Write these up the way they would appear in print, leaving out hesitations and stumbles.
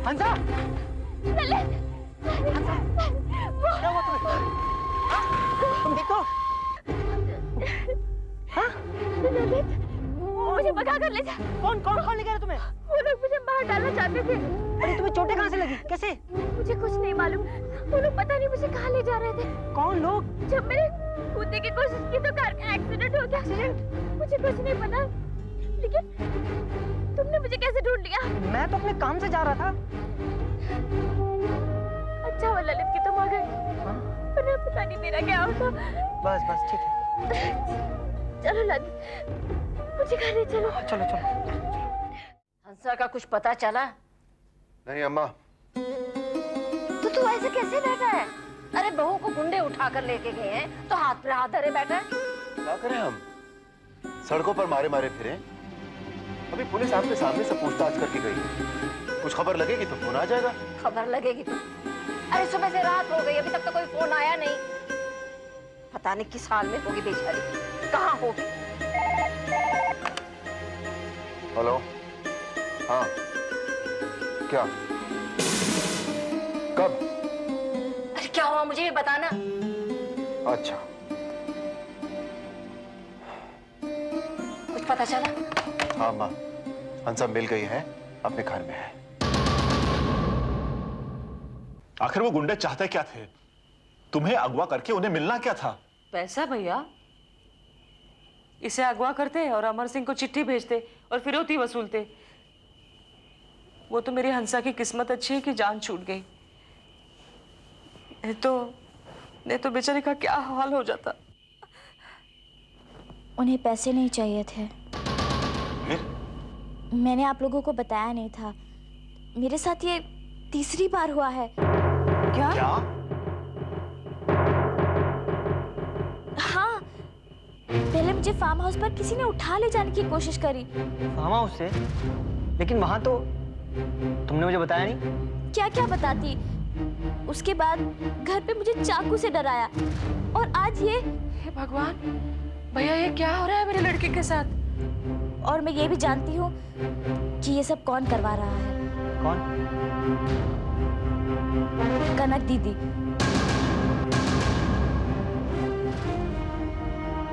हंसा, क्या हुआ तुम्हें? हाँ? तुम ठीक हो? हाँ? मुझे भगा कर ले जा। कौन ले गया तुम्हें? वो लोग मुझे मार डालना चाहते थे। अरे तुम्हें चोटें कहाँ से लगी? कैसे? मुझे कुछ नहीं मालूम। वो लोग पता नहीं मुझे कहाँ ले जा रहे थे। कौन लोग? जब मैंने कूदने की कोशिश की तो कार का एक्सीडेंट हो गया। एक्सीडेंट? मुझे कुछ नहीं पता, लेकिन तुमने मुझे कैसे ढूंढ लिया? मैं तो अपने काम से जा रहा था। अच्छा हुआ ललित कि तुम आ गए, वरना पता नहीं मेरा क्या होता। बस ठीक है। चलो ललित, मुझे घर ले चलो। चलो। हंसा का कुछ पता चला? नहीं अम्मा। तो तू ऐसे कैसे बैठा है? अरे बहू को गुंडे उठा कर लेके गए हैं तो हाथ पे हाथ धरे बैठा है। क्या करें हम? सड़कों पर मारे फिरे। अभी पुलिस आपके सामने से पूछताछ करके गई। कुछ खबर लगेगी तो फोन आ जाएगा। खबर लगेगी तो? अरे सुबह से रात हो गई, अभी तक तो कोई फोन आया नहीं। पता नहीं किस हाल में होगी बेचारी, कहाँ होगी। हेलो, हाँ, क्या, कब? अरे क्या हुआ मुझे ये बताना। अच्छा, कुछ पता चला? हाँ माँ, हंसा मिल गई है, अपने घर में है। आखिर वो गुंडे चाहते क्या थे? तुम्हें अगवा करके उन्हें मिलना क्या था? पैसा भैया। इसे अगवा करते और अमर सिंह को चिट्ठी भेजते और फिरौती वसूलते। वो तो मेरी हंसा की किस्मत अच्छी है कि जान छूट गई, नहीं तो बेचारे का क्या हाल हो जाता। उन्हें पैसे नहीं चाहिए थे। फिर? मैंने आप लोगों को बताया नहीं था। मेरे साथ ये तीसरी बार हुआ है। क्या? हाँ, पहले मुझे फार्म हाउस पर किसी ने उठा ले जाने की कोशिश करी। फार्म हाउस से? लेकिन वहां तो तुमने मुझे बताया नहीं। क्या बताती। उसके बाद घर पे मुझे चाकू से डराया, और आज ये। हे भगवान, भैया ये क्या हो रहा है मेरे लड़के के साथ? और मैं ये भी जानती हूँ कि ये सब कौन करवा रहा है। कौन? कनक दीदी।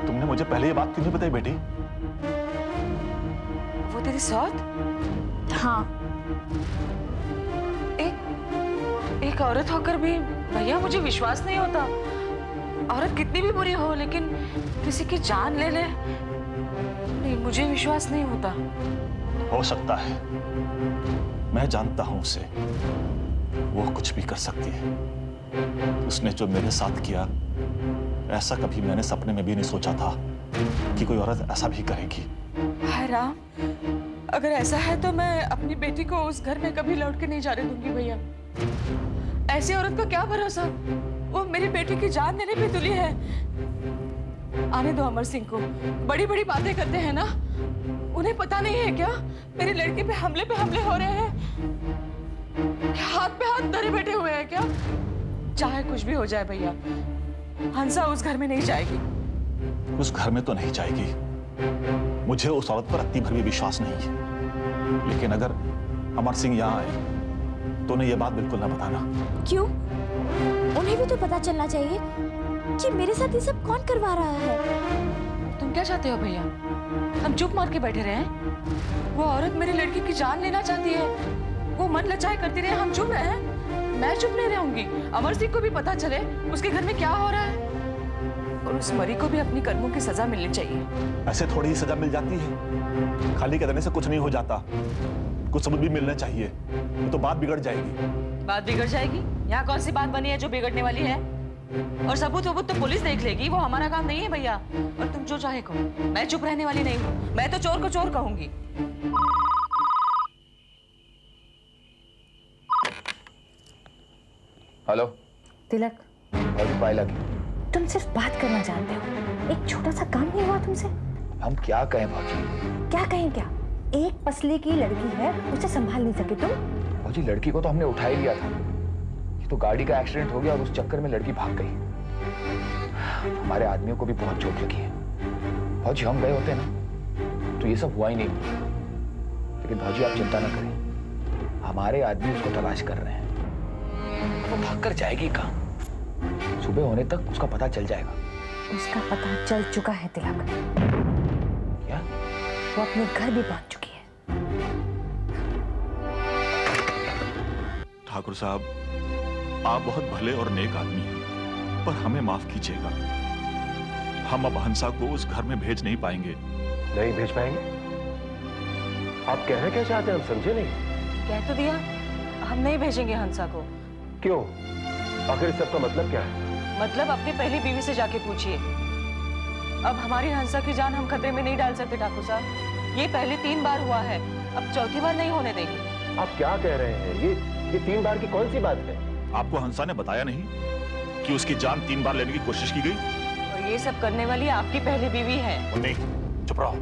तुमने मुझे पहले ये बात क्यों नहीं बताई बेटी? वो तेरी सौत? हाँ। एक औरत होकर भी भैया मुझे विश्वास नहीं होता। औरत कितनी भी बुरी हो, लेकिन किसी की जान ले ले, नहीं, मुझे विश्वास नहीं होता। हो सकता है, मैं जानता हूं उसे। वो कुछ भी कर सकती है। उसने जो मेरे साथ किया, ऐसा कभी मैंने सपने में भी नहीं सोचा था कि कोई औरत ऐसा भी करेगी। हाय राम, अगर ऐसा है तो मैं अपनी बेटी को उस घर में कभी लौट के नहीं जाने दूंगी भैया। ऐसी औरत का क्या भरोसा, वो मेरी बेटी की जान लेने पे तुली है। आने दो अमर सिंह को, बड़ी बड़ी बातें करते हैं ना। उन्हें पता नहीं है क्या मेरी लड़की पे हमले हो रहे हैं? हाथ पे हाथ धरे बैठे हुए हैं क्या? चाहे कुछ भी हो जाए भैया, हंसा उस घर में नहीं जाएगी। उस घर में तो नहीं जाएगी। मुझे उस औरत पर रत्ती भर भी विश्वास नहीं है। लेकिन अगर अमर सिंह यहाँ आए तो उन्हें यह बात बिल्कुल ना बताना। क्यों? उन्हें भी तो पता चलना चाहिए कि मेरे साथ ये सब कौन करवा रहा है। तुम क्या चाहते हो भैया? हम चुप मार के बैठे रहे? वो औरत मेरी लड़की की जान लेना चाहती है, वो मन लचाए करती रहे, हम चुप रहे? मैं चुप नहीं रहूंगी। अमर सिंह को भी पता चले उसके घर में क्या हो रहा है, और उस मरी को भी अपनी कर्मों की सजा मिलनी चाहिए। ऐसे थोड़ी ही सजा मिल जाती है, खाली कह देने से कुछ नहीं हो जाता। कुछ सबूत भी मिलना चाहिए, नहीं तो बात बिगड़ जाएगी। बात बिगड़ जाएगी? यहाँ कौन सी बात बनी है जो बिगड़ने वाली है? और सबूत वबूत तो पुलिस देख लेगी, वो हमारा काम नहीं है भैया। और तुम जो चाहे कहो, मैं चुप रहने वाली नहीं हूँ। मैं तो चोर को चोर कहूंगी। हेलो तिलक, और पायला की तुम सिर्फ बात करना जानते हो, एक छोटा सा काम नहीं हुआ तुमसे? हम क्या कहें भाजी? क्या कहें क्या? एक पसली की लड़की है, उसे संभाल नहीं सके तुम? भाजी लड़की को तो हमने उठा ही लिया था, ये तो गाड़ी का एक्सीडेंट हो गया और उस चक्कर में लड़की भाग गई। हमारे आदमियों को भी बहुत चोट लगी है। भाजी हम गए होते ना तो ये सब हुआ ही नहीं। लेकिन भाजी आप चिंता ना करें, हमारे आदमी उसको तलाश कर रहे हैं। वो भाग कर जाएगी कहाँ? सुबह होने तक उसका पता चल जाएगा। उसका पता चल चुका है तिलक। क्या? वो अपने घर भी पहुंच चुकी है। ठाकुर साहब, आप बहुत भले और नेक आदमी हैं, पर हमें माफ कीजिएगा। हम अब हंसा को उस घर में भेज नहीं पाएंगे। नहीं भेज पाएंगे? आप कहना क्या चाहते हैं, हम समझे नहीं। कह तो दिया, हम नहीं भेजेंगे हंसा को। क्यों? आखिर इस सब का मतलब क्या है? मतलब अपनी पहली बीवी से जाके पूछिए। अब हमारी हंसा की जान हम खतरे में नहीं डाल सकते ठाकुर साहब। ये पहले 3 बार हुआ है, अब चौथी बार नहीं होने देंगे। आप क्या कह रहे हैं? ये 3 बार की कौन सी बात है? आपको हंसा ने बताया नहीं कि उसकी जान 3 बार लेने की कोशिश की गई? और ये सब करने वाली आपकी पहली बीवी है। नहीं, चुप रहो।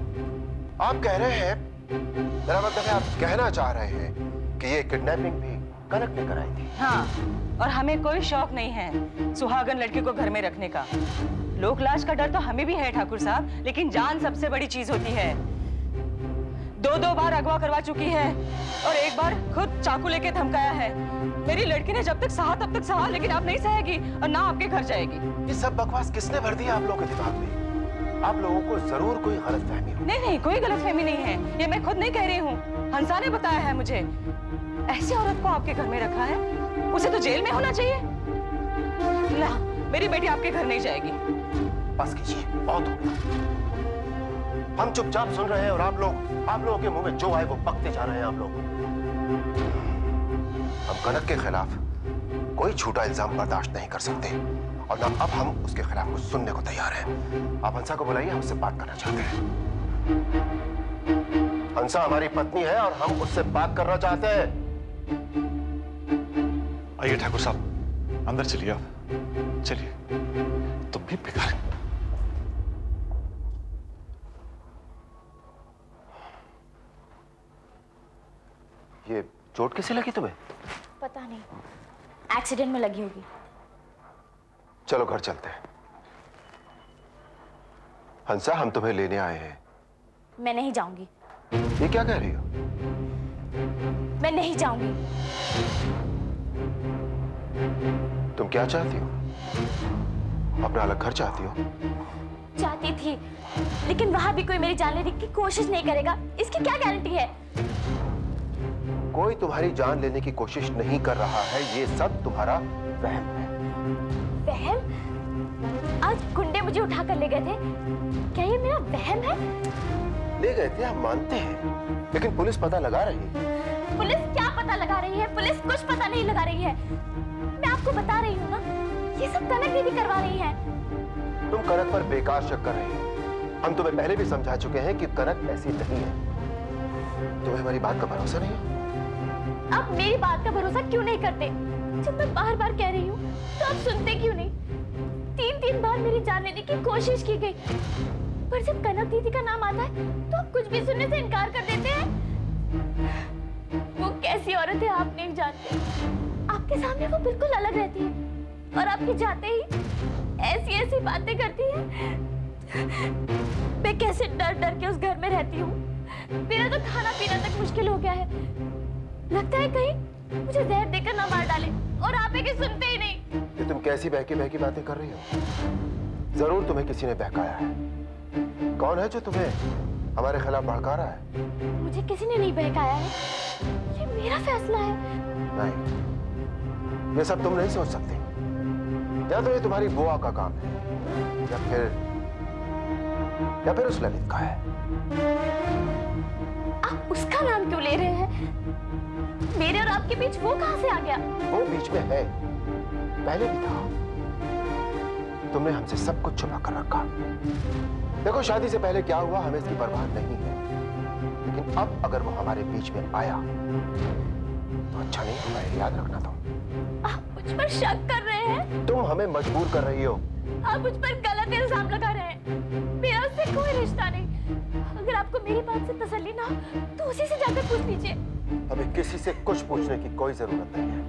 आप कह रहे हैं, मेरा मतलब है आप कहना चाह रहे हैं कि ये किडनैपिंग भी कनक ने कराई थी? हाँ, और हमें कोई शौक नहीं है सुहागन लड़की को घर में रखने का। लोक लाज का डर तो हमें भी है ठाकुर साहब, लेकिन जान सबसे बड़ी चीज होती है। 2 बार अगवा करवा चुकी है और एक बार खुद चाकू लेके धमकाया है। मेरी लड़की ने जब तक सहा तब तक सहा, लेकिन अब नहीं सहेगी और ना आपके घर जाएगी। ये सब बकवास किसने भर दिया आप लोगों के दिमाग में? आप लोगों को जरूर कोई गलतफहमी हो। नहीं, कोई गलतफहमी नहीं है, ये मैं खुद नहीं कह रही हूँ, हंसा ने बताया है मुझे। ऐसी औरत को आपके घर में रखा है, उसे तो जेल में होना चाहिए। ना, मेरी बेटी आपके घर नहीं जाएगी। बस कीजिए, बहुत हो गया। हम चुपचाप सुन रहे हैं और आप लोगों के मुंह में जो आए वो बकते जा रहे हैं। आप लोग, हम कनक के खिलाफ कोई झूठा इल्जाम बर्दाश्त नहीं कर सकते और ना अब हम उसके खिलाफ कुछ सुनने को तैयार हैं। आप हंसा को बुलाइए, हम उससे बात करना चाहते हैं। हंसा हमारी पत्नी है और हम उससे बात करना चाहते हैं। आइए ठाकुर साहब, अंदर चलिए। आप चलिए, तुम भी बेकार। ये चोट किसे लगी तुम्हें? पता नहीं, एक्सीडेंट में लगी होगी। चलो घर चलते हैं। हंसा, हम तुम्हें लेने आए हैं। मैं नहीं जाऊंगी। ये क्या कह रही हो? मैं नहीं जाऊंगी। तुम क्या चाहती हो? अपना अलग घर चाहती हो? चाहती थी, लेकिन वहां भी कोई मेरी जान लेने की कोशिश नहीं करेगा, इसकी क्या गारंटी है? कोई तुम्हारी जान लेने की कोशिश नहीं कर रहा है, ये सब तुम्हारा वहम है। वहम? आज गुंडे मुझे उठाकर ले गए थे, क्या ये मेरा वहम है? ले गए थे, हम मानते हैं, लेकिन पुलिस पता लगा रही है। पुलिस क्या पता लगा रही है? पुलिस कुछ पता नहीं लगा रही है। मैं आपको बता रही हूँ ना, ये सब कनक दीदी करवा रही है। तुम कनक पर बेकार शक कर रही हो। हम तुम्हें पहले भी समझा चुके हैं कि कनक ऐसी नहीं है। तुम्हें हमारी बात का भरोसा नहीं है? आप मेरी बात का भरोसा क्यों नहीं करते? जब मैं बार बार कह रही हूँ तो आप सुनते क्यों नहीं? 3 बार मेरी जान लेने की कोशिश की गई, पर जब कनक दीदी का नाम आता है तो आप कुछ भी सुनने से इनकार कर देते हैं। वो कैसी औरत है आप नहीं जानते। आपके सामने वो बिल्कुल अलग रहती है और आपके जाते ही ऐसी बातें करती है। मैं कैसे डर डर के उस घर में रहती हूँ। मेरा तो खाना पीना तक मुश्किल हो गया है। लगता है कहीं मुझे जहर देकर ना मार डाले, और आप एक सुनते ही नहीं। ये तुम कैसी बहकी बातें कर रही हो? जरूर तुम्हें किसी ने बहकाया है। कौन है जो तुम्हें हमारे खिलाफ भड़का रहा है? मुझे किसी ने नहीं बहकाया है, ये मेरा फैसला है। नहीं, ये सब तुम नहीं सोच सकती। या तो ये तुम्हारी बुआ का काम है, या फिर उस ललित का है। आप उसका नाम क्यों ले रहे हैं? मेरे और आपके बीच वो कहां से आ गया? वो बीच में है, पहले भी था। तुमने हमसे सब कुछ छुपा कर रखा। देखो, शादी से पहले क्या हुआ हमें इसकी परवाह नहीं है, लेकिन अब अगर वो हमारे बीच में आया तो अच्छा नहीं होगा, याद रखना तुम। आप मुझ पर शक कर रहे हैं? तुम हमें मजबूर कर रही हो। आप मुझ पर गलत इल्जाम लगा रहे हैं। मेरा उससे कोई रिश्ता नहीं। अगर आपको मेरी बात से तसल्ली ना हो तो उसी से जाकर पूछ लीजिए। हमें किसी से कुछ पूछने की कोई जरूरत नहीं है।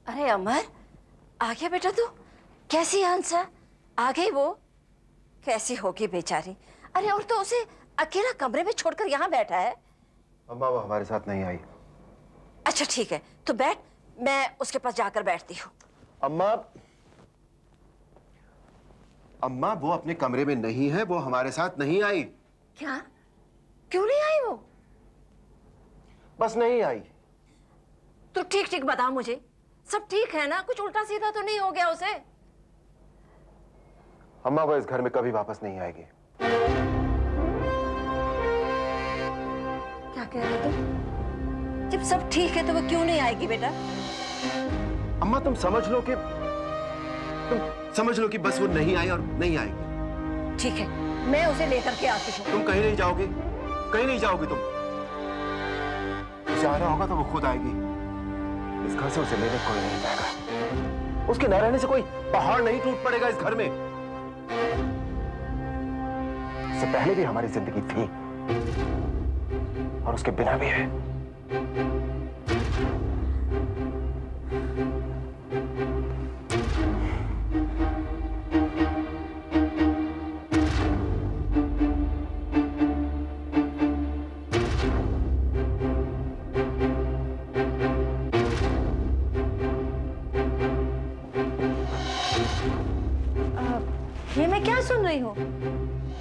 अरे अमर, आ गया बेटा तू? कैसी हंसा? आ गई वो? कैसी होगी बेचारी? अरे और तो उसे अकेला कमरे में छोड़कर यहाँ बैठा है। अम्मा वो हमारे साथ नहीं आई। अच्छा ठीक है, तो बैठ, मैं उसके पास जाकर बैठती हूँ। अम्मा, अम्मा वो अपने कमरे में नहीं है, वो हमारे साथ नहीं आई। क्या? क्यों नहीं आई वो? बस नहीं आई। तू ठीक ठीक बता मुझे, सब ठीक है ना? कुछ उल्टा सीधा तो नहीं हो गया उसे? अम्मा वो इस घर में कभी वापस नहीं आएगी। क्या कह रहे तुम? जब सब ठीक है तो वो क्यों नहीं आएगी बेटा? अम्मा तुम समझ लो कि बस वो नहीं आई और नहीं आएगी। ठीक है, मैं उसे लेकर के आती हूँ। तुम कहीं नहीं जाओगी, कहीं नहीं जाओगी तुम। उसे आना होगा तो वो खुद आएगी। इस घर से उसे लेने कोई नहीं जाएगा। उसके न रहने से कोई पहाड़ नहीं टूट पड़ेगा इस घर में। इससे पहले भी हमारी जिंदगी थी और उसके बिना भी है। ये मैं क्या सुन रही हूँ?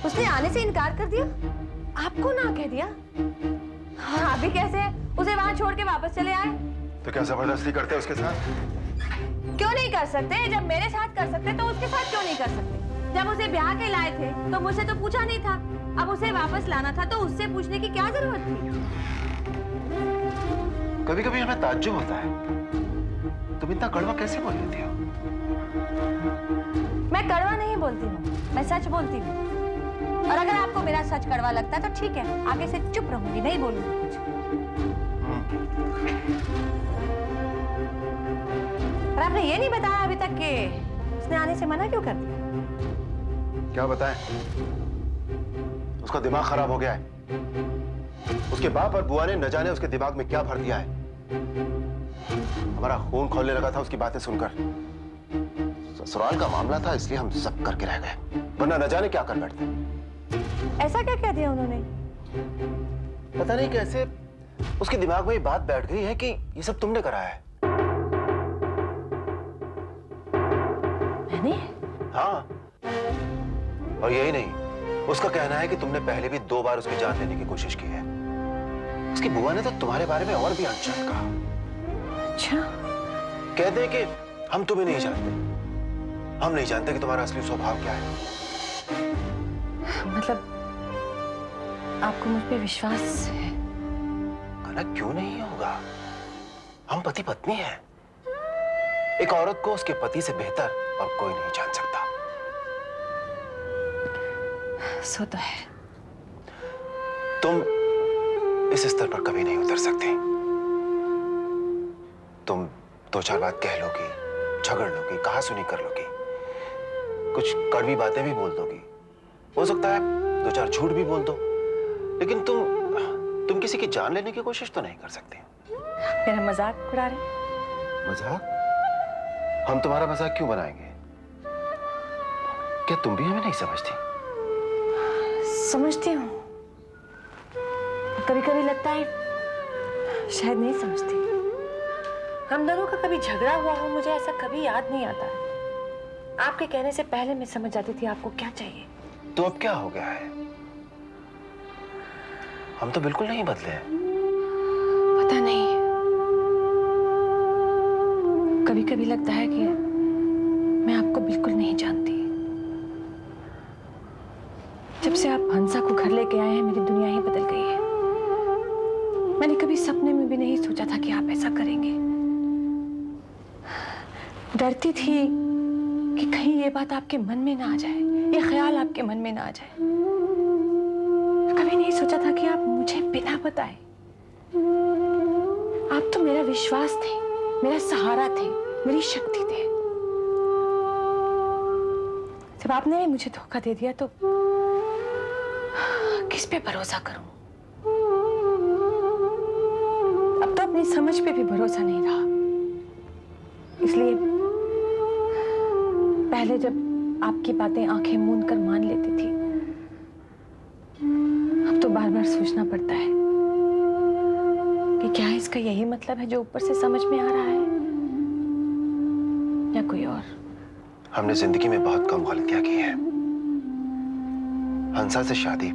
उसने आने से इनकार कर दिया? आपको ना कह दिया? हाँ, अभी कैसे उसे वहां छोड़ के वापस चले आए? तो क्या जबरदस्ती करते हैं उसके साथ? क्यों नहीं कर सकते? जब मेरे साथ कर सकते तो उसके साथ क्यों नहीं कर सकते? जब उसे ब्याह के लाए थे तो मुझसे तो पूछा नहीं था। अब उसे वापस लाना था तो उससे पूछने की क्या जरूरत थी? कभी कभी हमें ताज्जुब होता है, तुम इतना कड़वा कैसे बोल लेती हो? मैं कड़वा नहीं बोलती हूँ, मैं सच बोलती हूँ। और अगर आपको मेरा सच कड़वा लगता है तो ठीक है, आगे से चुप रहूंगी, नहीं बोलूंगी कुछ। पर आपने ये नहीं बताया अभी तक कि उसने आने से मना क्यों कर दिया? क्या बताएं? उसका दिमाग खराब हो गया है। उसके बाप और बुआ ने न जाने उसके दिमाग में क्या भर दिया है। हमारा खून खौलने लगा था उसकी बातें सुनकर। ससुराल का मामला था इसलिए हम सब करके रह गए, वरना न जाने क्या कर बैठते। ऐसा क्या कह दिया उन्होंने? पता नहीं कैसे उसके दिमाग में ये बात बैठ गई है कि ये सब तुमने कराया है। मैंने? हाँ, और यही नहीं, उसका कहना है कि तुमने पहले भी 2 बार उसकी जान लेने की कोशिश की है। उसकी बुआ ने तो तुम्हारे बारे में और भी अनचन कहा। अच्छा? कहते हैं कि हम तुम्हें नहीं जानते, हम नहीं जानते कि तुम्हारा असली स्वभाव क्या है। मतलब आपको मुझ पे विश्वास है? कनक क्यों नहीं होगा? हम पति पत्नी हैं। एक औरत को उसके पति से बेहतर और कोई नहीं जान सकता। सो तो है। तुम इस स्तर पर कभी नहीं उतर सकते। तुम 2-4 बात कह लोगी, झगड़ लोगी, कहासुनी कर लोगी, कुछ कड़वी बातें भी बोल दोगी, हो सकता है 2-4 झूठ भी बोल दो, लेकिन तुम किसी की जान लेने की कोशिश तो नहीं कर सकती। मेरा मजाक उड़ा रहे? मजाक? हम तुम्हारा मजाक क्यों बनाएंगे? क्या तुम भी हमें नहीं समझती? समझती हूँ, कभी कभी लगता है शायद नहीं समझती। हम दोनों का कभी झगड़ा हुआ हो मुझे ऐसा कभी याद नहीं आता है। आपके कहने से पहले मैं समझ जाती थी आपको क्या चाहिए। तो अब क्या हो गया है? हम तो बिल्कुल नहीं बदले हैं। पता नहीं, कभी कभी लगता है कि मैं आपको बिल्कुल नहीं जानती। जब से आप हंसा को घर लेके आए हैं मेरी दुनिया ही बदल गई है। मैंने कभी सपने में भी नहीं सोचा था कि आप ऐसा करेंगे। डरती थी कि कहीं ये बात आपके मन में ना आ जाए, ये ख्याल आपके मन में ना आ जाए। कभी नहीं सोचा था कि आप मुझे बिना बताए। आप तो मेरा विश्वास थे, मेरा सहारा थे, मेरी शक्ति थे। जब आपने मुझे धोखा दे दिया तो किस पे भरोसा करूं? अब तो अपनी समझ पे भी भरोसा नहीं रहा। इसलिए पहले जब आपकी बातें आंखें मूंद कर मान लेती थी, अब तो बार बार सोचना पड़ता है कि क्या इसका यही मतलब है जो ऊपर से समझ में आ रहा है या कोई और। हमने जिंदगी में बहुत कम गलतियां की हैं। हंसा से शादी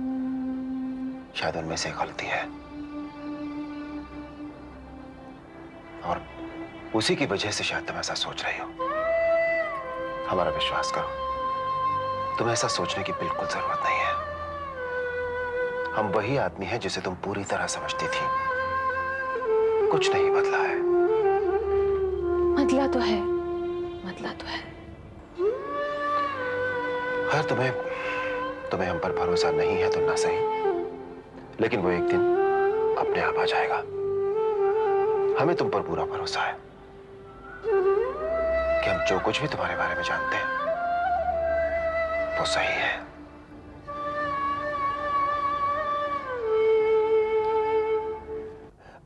शायद उनमें से एक गलती है, और उसी की वजह से शायद तुम ऐसा सोच रही हो। हमारा विश्वास करो, तुम्हें ऐसा सोचने की बिल्कुल जरूरत नहीं है। हम वही आदमी हैं जिसे तुम पूरी तरह समझती थी। कुछ नहीं बदला है। बदला तो है, बदला तो है। खैर, तुम्हें हम पर भरोसा नहीं है तो ना सही, लेकिन वो एक दिन अपने आप आ जाएगा। हमें तुम पर पूरा भरोसा है कि हम जो कुछ भी तुम्हारे बारे में जानते हैं वो सही है।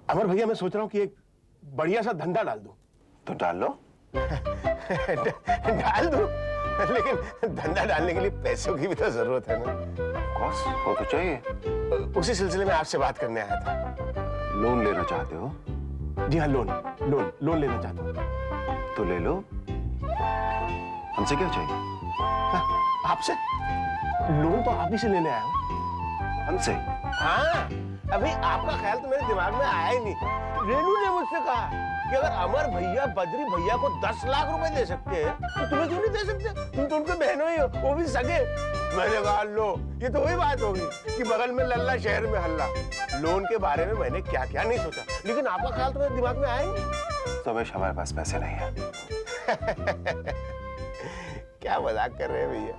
अमर भैया, मैं सोच रहा हूँ कि एक बढ़िया सा धंधा डाल दूं। तो डाल लो। डाल दूं, लेकिन धंधा डालने के लिए पैसों की भी तो जरूरत है ना। कॉस, वो तो चाहिए। उसी सिलसिले में आपसे बात करने आया था। लोन लेना चाहते हो? जी हाँ, लोन लेना चाहता हूँ। तो ले लो। हमसे क्या चाहिए? हाँ, आपसे लोन तो आप ही से लेने आया हूँ। हमसे? हाँ, अभी आपका ख्याल तो मेरे दिमाग में आया ही नहीं। रेनू ने मुझसे कहा कि अगर अमर भैया बद्री भैया को 10 लाख रुपए दे सकते हैं तो तुम्हें क्यों नहीं दे सकते? तुम तो उनके बहनों ही हो, वो भी सगे। मैंने कहा लो, ये तो वही बात होगी कि बगल में लल्ला शहर में हल्ला। लोन के बारे में मैंने क्या क्या नहीं सोचा, लेकिन आपका ख्याल तो मेरे दिमाग में आया ही नहीं। सोमेश, हमारे पास पैसे नहीं है। क्या मजाक कर रहे हैं भैया?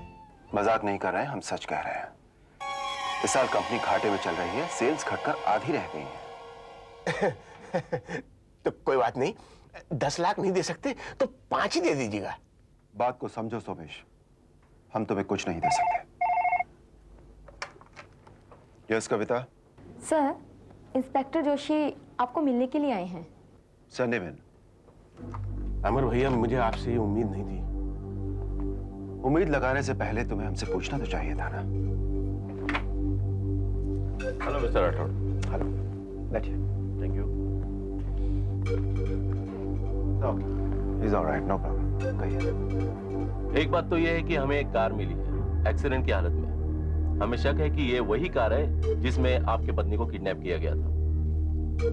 मजाक नहीं कर रहे हैं, हम सच कह रहे हैं। इस साल कंपनी घाटे में चल रही है, सेल्स घटकर आधी रह गई है। तो कोई बात नहीं, 10 लाख नहीं दे सकते तो 5 ही दे दीजिएगा। बात को समझो सोमेश, हम तुम्हें कुछ नहीं दे सकते। यस कविता। सर, इंस्पेक्टर जोशी आपको मिलने के लिए आए हैं। Sunday man. अमर भैया, मुझे आपसे ये उम्मीद नहीं थी। उम्मीद लगाने से पहले तुम्हें हमसे पूछना तो चाहिए था ना। Hello mister Rathore. हेलो, बैठिए। Thank you. Is alright, no problem. कहिए। एक बात तो यह है कि हमें एक कार मिली है एक्सीडेंट की हालत में। हमें शक है कि ये वही कार है जिसमें आपके पत्नी को किडनैप किया गया था।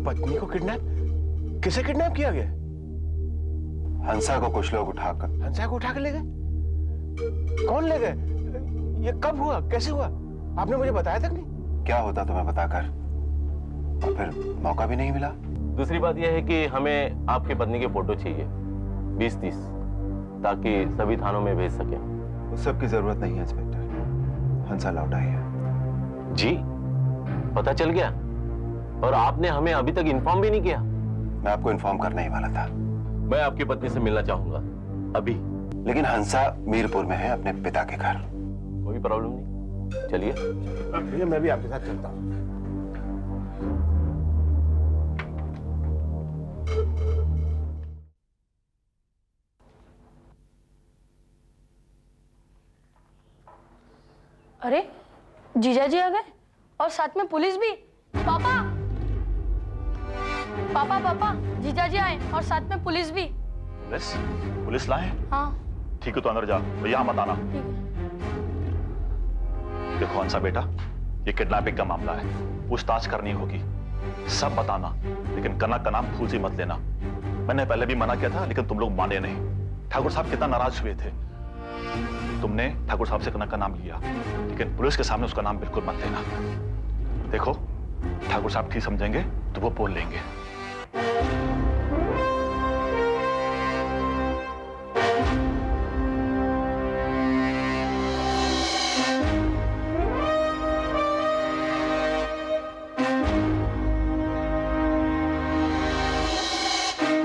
पत्नी को किडनैप? किसे किडनैप किया गया? हंसा को कुछ लोग उठाकर। हंसा को उठा कर ले गए? कौन ले गए? ये कब हुआ, कैसे हुआ? आपने मुझे बताया तक नहीं। क्या होता तुम्हें बताकर, और फिर मौका भी नहीं मिला। दूसरी बात यह है कि हमें आपके पत्नी के फोटो चाहिए 20-30, ताकि सभी थानों में भेज सकें। उस सब की जरूरत नहीं है इंस्पेक्टर, हंसा लौट आई है। जी, पता चल गया? और आपने हमें अभी तक इन्फॉर्म भी नहीं किया। मैं आपको इन्फॉर्म करने ही वाला था। मैं आपकी पत्नी से मिलना चाहूंगा अभी। लेकिन हंसा मीरपुर में है, अपने पिता के घर। कोई प्रॉब्लम नहीं, चलिए। भैया, मैं भी आपके साथ चलता हूँ। अरे जीजा जी आ गए और साथ में पुलिस भी। पापा, पापा पापा जीजा जी आए और साथ में पुलिस भी। पुलिस? पुलिस लाए? हाँ ठीक है, तो अंदर जा, तो यहाँ मत आना। ठीक है। देखो हंसा बेटा, ये किडनैपिंग का मामला है, पूछताछ करनी होगी, सब बताना, लेकिन कनक का नाम भूल से मत लेना। मैंने पहले भी मना किया था, लेकिन तुम लोग माने नहीं। ठाकुर साहब कितना नाराज हुए थे। तुमने ठाकुर साहब से कनक का नाम लिया, लेकिन पुलिस के सामने उसका नाम बिल्कुल मत लेना। देखो ठाकुर साहब ठीक समझेंगे तो वो बोल लेंगे।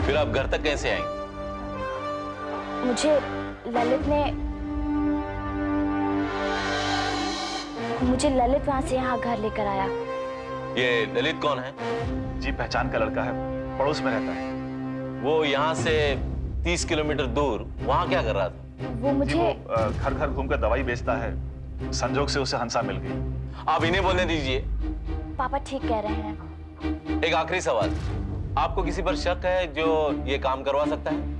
फिर आप घर तक कैसे आएंगे? मुझे ललित वहां से यहाँ घर लेकर आया। ये ललित कौन है? जी पहचान का लड़का है, पड़ोस में रहता है। वो यहाँ से 30 किलोमीटर दूर वहाँ क्या कर रहा था? वो जी मुझे वो घर घर घूमकर दवाई बेचता है। संजोग से उसे हंसा मिल गई। आप इन्हें बोलने दीजिए। पापा ठीक कह रहे हैं। एक आखिरी सवाल, आपको किसी पर शक है जो ये काम करवा सकता है?